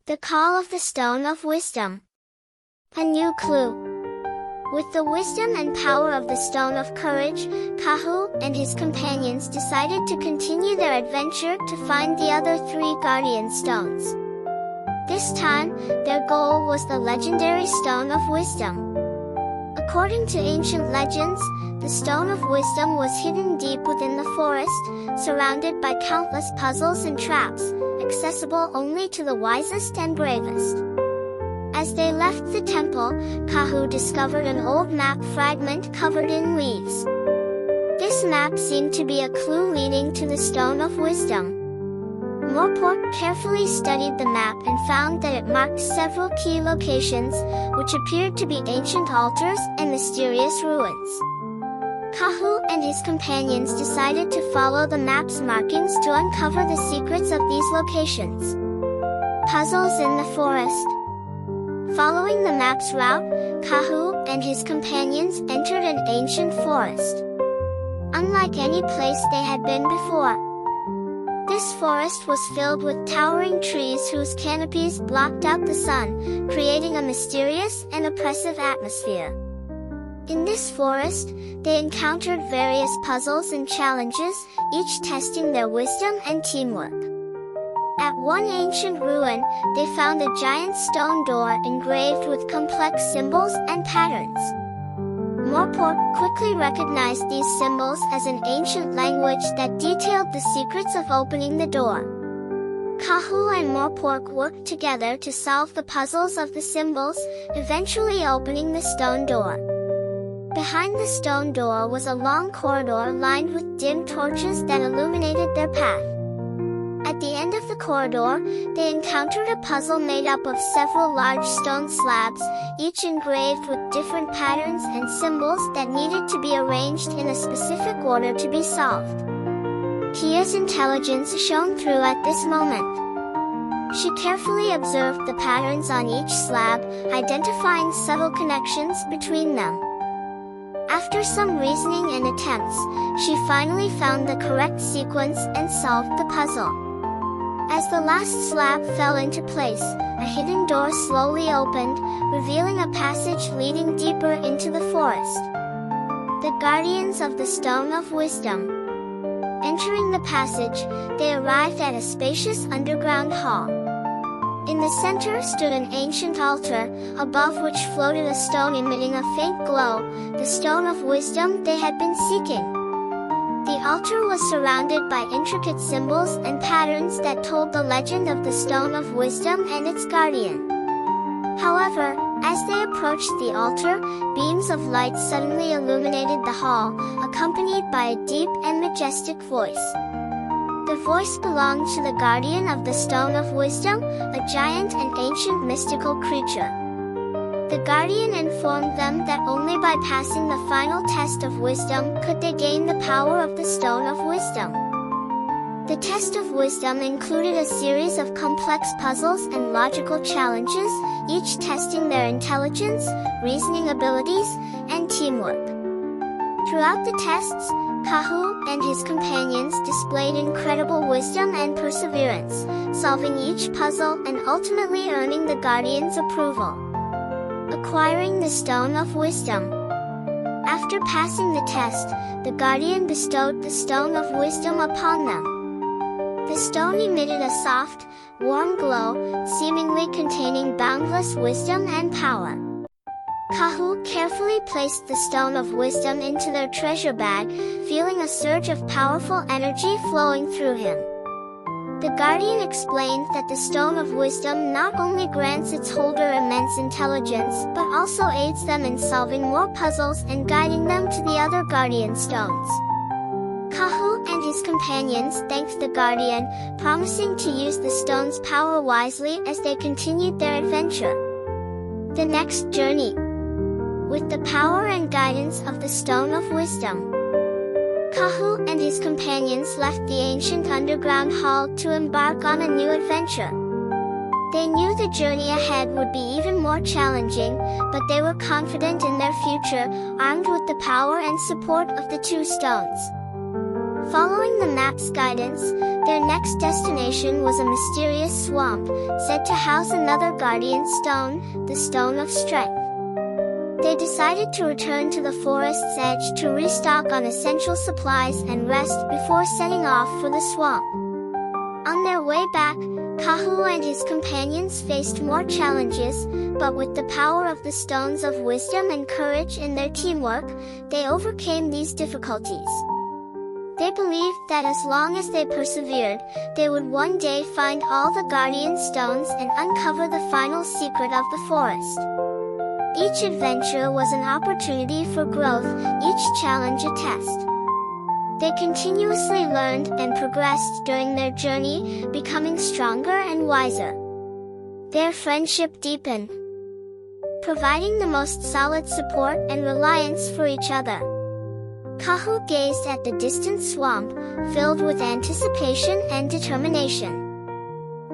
The Call of the Stone of Wisdom. A new clue. With the wisdom and power of the Stone of Courage, Kahu and his companions decided to continue their adventure to find the other 3 guardian stones. This time, their goal was the legendary Stone of Wisdom. According to ancient legends, the Stone of Wisdom was hidden deep within the forest, surrounded by countless puzzles and traps, accessible only to the wisest and bravest. As they left the temple, Kahu discovered an old map fragment covered in leaves. This map seemed to be a clue leading to the Stone of Wisdom. Morpork carefully studied the map and found that it marked several key locations, which appeared to be ancient altars and mysterious ruins. Kahu and his companions decided to follow the map's markings to uncover the secrets of these locations. Puzzles in the forest. Following the map's route, Kahu and his companions entered an ancient forest. Unlike any place they had been before, this forest was filled with towering trees whose canopies blocked out the sun, creating a mysterious and oppressive atmosphere. In this forest, they encountered various puzzles and challenges, each testing their wisdom and teamwork. At one ancient ruin, they found a giant stone door engraved with complex symbols and patterns. Morpork quickly recognized these symbols as an ancient language that detailed the secrets of opening the door. Kahu and Morpork worked together to solve the puzzles of the symbols, eventually opening the stone door. Behind the stone door was a long corridor lined with dim torches that illuminated their path. At the end of the corridor, they encountered a puzzle made up of several large stone slabs, each engraved with different patterns and symbols that needed to be arranged in a specific order to be solved. Kia's intelligence shone through at this moment. She carefully observed the patterns on each slab, identifying subtle connections between them. After some reasoning and attempts, she finally found the correct sequence and solved the puzzle. As the last slab fell into place, a hidden door slowly opened, revealing a passage leading deeper into the forest. The Guardians of the Stone of Wisdom. Entering the passage, they arrived at a spacious underground hall. In the center stood an ancient altar, above which floated a stone emitting a faint glow, the Stone of Wisdom they had been seeking. The altar was surrounded by intricate symbols and patterns that told the legend of the Stone of Wisdom and its guardian. However, as they approached the altar, beams of light suddenly illuminated the hall, accompanied by a deep and majestic voice. The voice belonged to the guardian of the Stone of Wisdom, a giant and ancient mystical creature. The guardian informed them that only by passing the final test of wisdom could they gain the power of the Stone of Wisdom. The test of wisdom included a series of complex puzzles and logical challenges, each testing their intelligence, reasoning abilities, and teamwork. Throughout the tests, Kahu and his companions displayed incredible wisdom and perseverance, solving each puzzle and ultimately earning the Guardian's approval. Acquiring the Stone of Wisdom. After passing the test, the Guardian bestowed the Stone of Wisdom upon them. The stone emitted a soft, warm glow, seemingly containing boundless wisdom and power. Kahu carefully placed the Stone of Wisdom into their treasure bag, feeling a surge of powerful energy flowing through him. The Guardian explained that the Stone of Wisdom not only grants its holder immense intelligence but also aids them in solving more puzzles and guiding them to the other Guardian stones. Kahu and his companions thanked the Guardian, promising to use the stone's power wisely as they continued their adventure. The next journey. With the power and guidance of the Stone of Wisdom, Kahu and his companions left the ancient underground hall to embark on a new adventure. They knew the journey ahead would be even more challenging, but they were confident in their future, armed with the power and support of the 2 stones. Following the map's guidance, their next destination was a mysterious swamp, said to house another guardian stone, the Stone of Strength. They decided to return to the forest's edge to restock on essential supplies and rest before setting off for the swamp. On their way back, Kahu and his companions faced more challenges, but with the power of the stones of wisdom and courage in their teamwork, they overcame these difficulties. They believed that as long as they persevered, they would one day find all the guardian stones and uncover the final secret of the forest. Each adventure was an opportunity for growth, each challenge a test. They continuously learned and progressed during their journey, becoming stronger and wiser. Their friendship deepened, providing the most solid support and reliance for each other. Kahu gazed at the distant swamp, filled with anticipation and determination.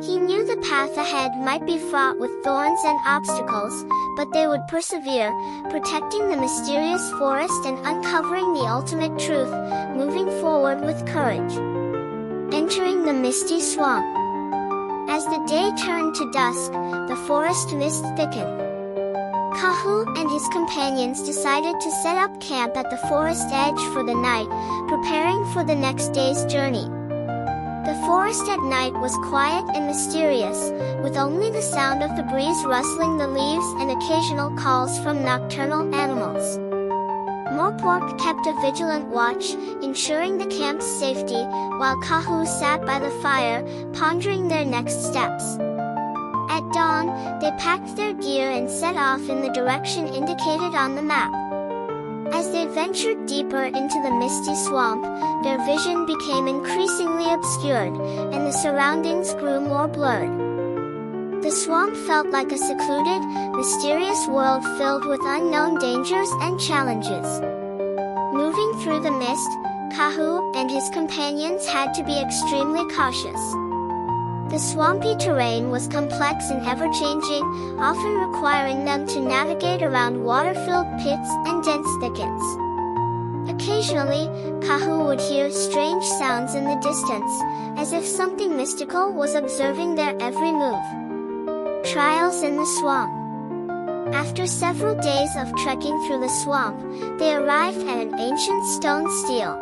He knew the path ahead might be fraught with thorns and obstacles, but they would persevere, protecting the mysterious forest and uncovering the ultimate truth, moving forward with courage. Entering the misty swamp. As the day turned to dusk, the forest mist thickened. Kahu and his companions decided to set up camp at the forest edge for the night, preparing for the next day's journey. The forest at night was quiet and mysterious, with only the sound of the breeze rustling the leaves and occasional calls from nocturnal animals. Morpork kept a vigilant watch, ensuring the camp's safety, while Kahu sat by the fire, pondering their next steps. At dawn, they packed their gear and set off in the direction indicated on the map. As they ventured deeper into the misty swamp, their vision became increasingly obscured, and the surroundings grew more blurred. The swamp felt like a secluded, mysterious world filled with unknown dangers and challenges. Moving through the mist, Kahu and his companions had to be extremely cautious. The swampy terrain was complex and ever-changing, often requiring them to navigate around water-filled pits and dense thickets. Occasionally, Kahu would hear strange sounds in the distance, as if something mystical was observing their every move. Trials in the swamp. After several days of trekking through the swamp, they arrived at an ancient stone stele.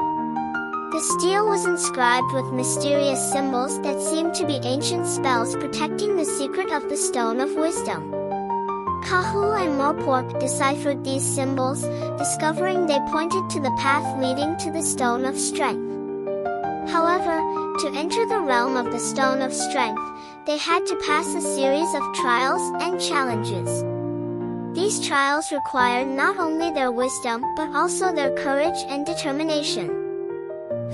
The stele was inscribed with mysterious symbols that seemed to be ancient spells protecting the secret of the Stone of Wisdom. Kahu and Morpork deciphered these symbols, discovering they pointed to the path leading to the Stone of Strength. However, to enter the realm of the Stone of Strength, they had to pass a series of trials and challenges. These trials required not only their wisdom but also their courage and determination.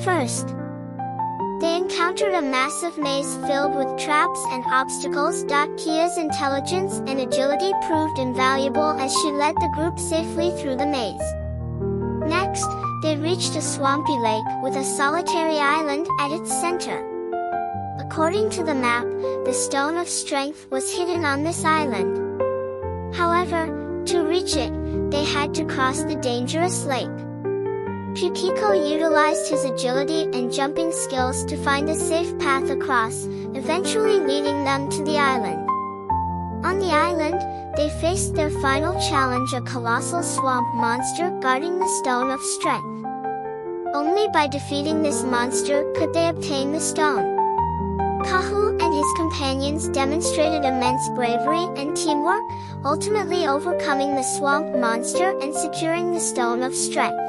First, they encountered a massive maze filled with traps and obstacles. Kia's intelligence and agility proved invaluable as she led the group safely through the maze. Next, they reached a swampy lake with a solitary island at its center. According to the map, the Stone of Strength was hidden on this island. However, to reach it, they had to cross the dangerous lake. Pukiko utilized his agility and jumping skills to find a safe path across, eventually leading them to the island. On the island, they faced their final challenge, a colossal swamp monster guarding the Stone of Strength. Only by defeating this monster could they obtain the stone. Kahu and his companions demonstrated immense bravery and teamwork, ultimately overcoming the swamp monster and securing the Stone of Strength.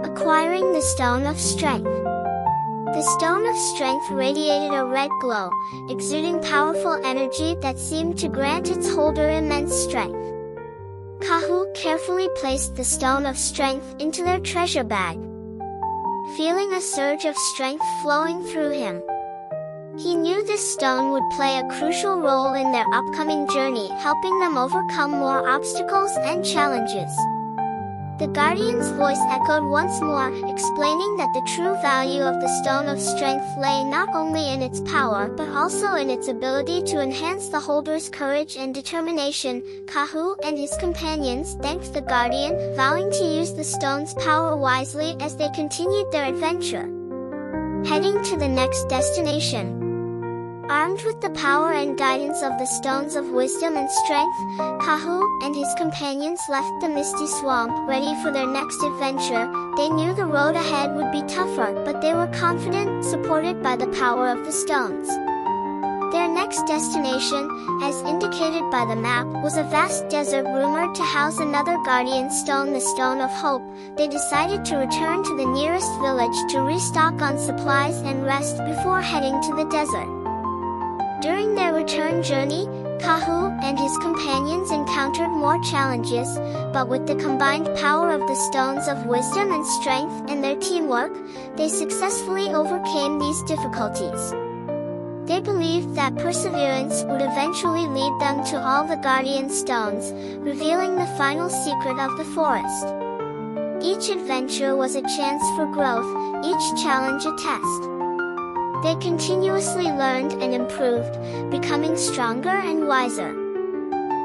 Acquiring the Stone of Strength. The Stone of Strength radiated a red glow, exuding powerful energy that seemed to grant its holder immense strength. Kahu carefully placed the Stone of Strength into their treasure bag, feeling a surge of strength flowing through him. He knew this stone would play a crucial role in their upcoming journey, helping them overcome more obstacles and challenges. The Guardian's voice echoed once more, explaining that the true value of the Stone of Strength lay not only in its power but also in its ability to enhance the holder's courage and determination. Kahu and his companions thanked the Guardian, vowing to use the stone's power wisely as they continued their adventure. heading to the next destination. Armed with the power and guidance of the stones of wisdom and strength, Kahu and his companions left the misty swamp, ready for their next adventure. They knew the road ahead would be tougher, but they were confident, supported by the power of the stones. Their next destination, as indicated by the map, was a vast desert rumored to house another guardian stone, the Stone of Hope. They decided to return to the nearest village to restock on supplies and rest before heading to the desert. During their return journey, Kahu and his companions encountered more challenges, but with the combined power of the stones of wisdom and strength and their teamwork, they successfully overcame these difficulties. They believed that perseverance would eventually lead them to all the guardian stones, revealing the final secret of the forest. Each adventure was a chance for growth, each challenge a test. They continuously learned and improved, becoming stronger and wiser.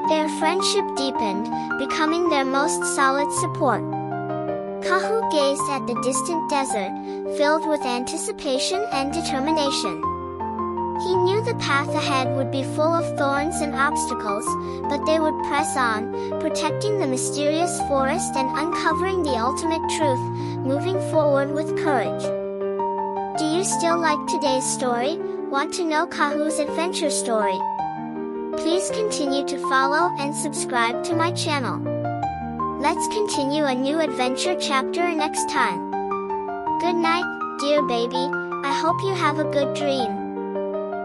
Their friendship deepened, becoming their most solid support. Kahu gazed at the distant desert, filled with anticipation and determination. He knew the path ahead would be full of thorns and obstacles, but they would press on, protecting the mysterious forest and uncovering the ultimate truth, moving forward with courage. Do you still like today's story? Want to know Kahu's adventure story? Please continue to follow and subscribe to my channel. Let's continue a new adventure chapter next time. Good night, dear baby. I hope you have a good dream.